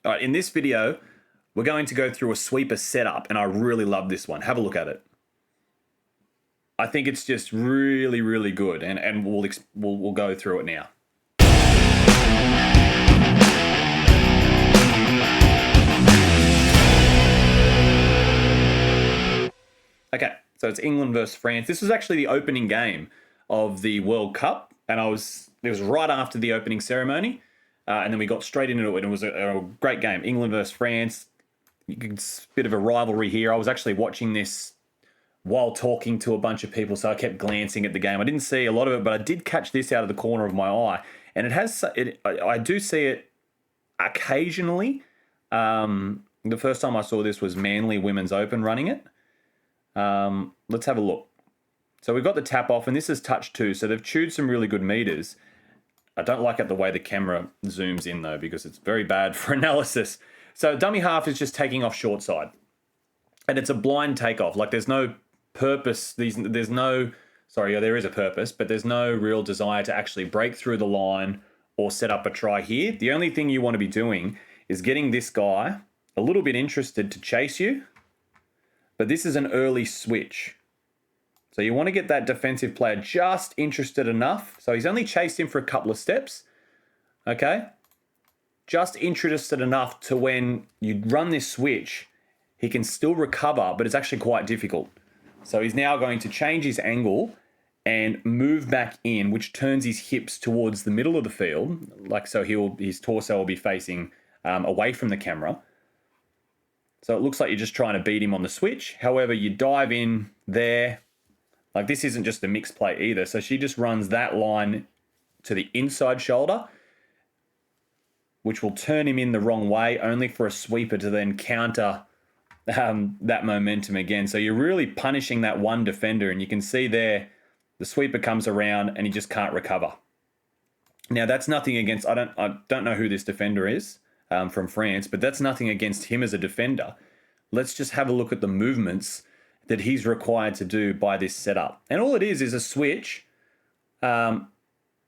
All right, in this video, we're going to go through a sweeper setup, and I really love this one. Have a look at it. I think it's just really, really good, and we'll go through it now. Okay, so it's England versus France. This was actually the opening game of the World Cup, and it was right after the opening ceremony, and then we got straight into it, and it was a great game. England versus France. It's a bit of a rivalry here. I was actually watching this while talking to a bunch of people, so I kept glancing at the game. I didn't see a lot of it, but I did catch this out of the corner of my eye, and I do see it occasionally. The first time I saw this was Manly Women's Open running it. Let's have a look. So we've got the tap off, and this is touch 2, so they've chewed some really good meters. I don't like it the way the camera zooms in, though, because it's very bad for analysis. So dummy half is just taking off short side, and it's a blind takeoff. Like, there's no purpose. There is a purpose, but there's no real desire to actually break through the line or set up a try here. The only thing you want to be doing is getting this guy a little bit interested to chase you, but this is an early switch. So you want to get that defensive player just interested enough. So he's only chased him for a couple of steps, okay? Just interested enough to when you run this switch, he can still recover, but it's actually quite difficult. So he's now going to change his angle and move back in, which turns his hips towards the middle of the field. Like, so his torso will be facing away from the camera. So it looks like you're just trying to beat him on the switch. However, you dive in there. Like, this isn't just a mixed play either. So she just runs that line to the inside shoulder, which will turn him in the wrong way, only for a sweeper to then counter that momentum again. So you're really punishing that one defender, and you can see there the sweeper comes around and he just can't recover. Now, that's nothing against, I don't know who this defender is from France, but that's nothing against him as a defender. Let's just have a look at the movements that he's required to do by this setup. And all it is a switch, an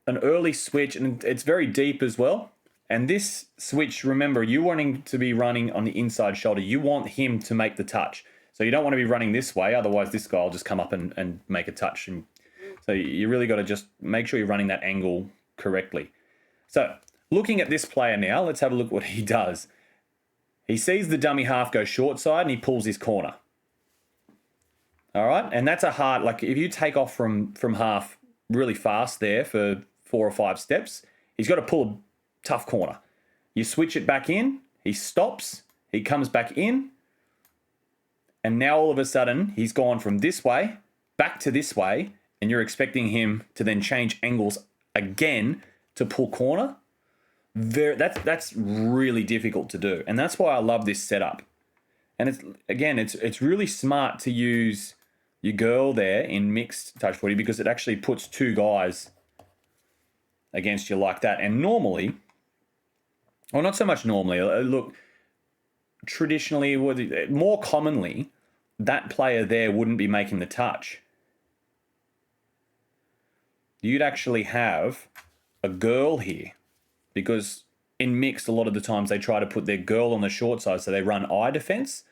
early switch, and it's very deep as well. And this switch, remember, you wanting to be running on the inside shoulder. You want him to make the touch. So you don't want to be running this way, otherwise this guy will just come up and make a touch. And so you really got to just make sure you're running that angle correctly. So looking at this player now, let's have a look at what he does. He sees the dummy half go short side and he pulls his corner. All right, and that's a hard, like, if you take off from half really fast there for 4 or 5 steps, he's got to pull a tough corner. You switch it back in, he stops, he comes back in, and now all of a sudden he's gone from this way back to this way, and you're expecting him to then change angles again to pull corner. That's really difficult to do, and that's why I love this setup. And it's really smart to use your girl there in mixed touch footy, because it actually puts 2 guys against you like that. And normally, well, not so much normally, look, traditionally, more commonly, that player there wouldn't be making the touch. You'd actually have a girl here, because in mixed, a lot of the times they try to put their girl on the short side, so they run eye defense.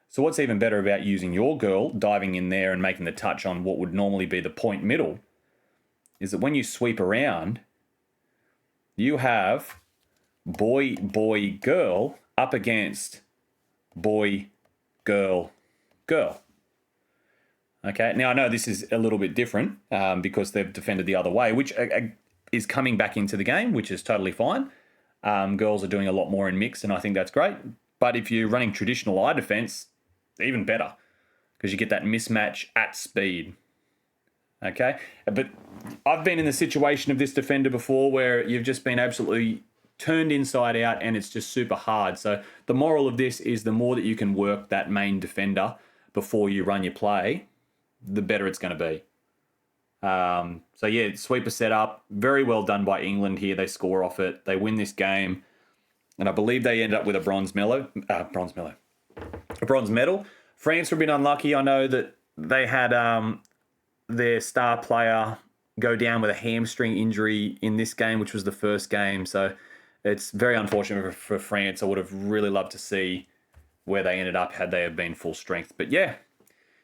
So what's even better about using your girl, diving in there and making the touch on what would normally be the point middle, is that when you sweep around, you have boy, girl up against boy, girl. Okay, now I know this is a little bit different because they've defended the other way, which is coming back into the game, which is totally fine. Girls are doing a lot more in mix, and I think that's great. But if you're running traditional eye defense, even better, because you get that mismatch at speed. Okay, but I've been in the situation of this defender before where you've just been absolutely turned inside out, and it's just super hard. So the moral of this is the more that you can work that main defender before you run your play, the better it's going to be. So yeah, sweeper setup, very well done by England here. They score off it, they win this game, and I believe they end up with a bronze medal. France were a bit unlucky. I know that they had their star player go down with a hamstring injury in this game, which was the first game. So It's very unfortunate for France. I would have really loved to see where they ended up had they have been full strength. But yeah,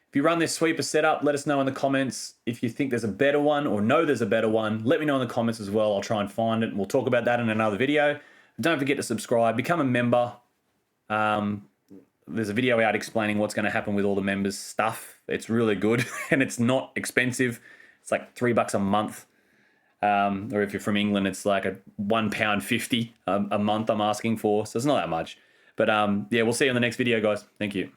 if you run this sweeper setup, let us know in the comments if you think there's a better one or know there's a better one. Let me know in the comments as well. I'll try and find it, and we'll talk about that in another video. Don't forget to subscribe, become a member. There's a video out explaining what's going to happen with all the members' stuff. It's really good, and it's not expensive. It's like $3 a month. Or if you're from England, it's like a £1.50 a month I'm asking for. So it's not that much. But yeah, we'll see you on the next video, guys. Thank you.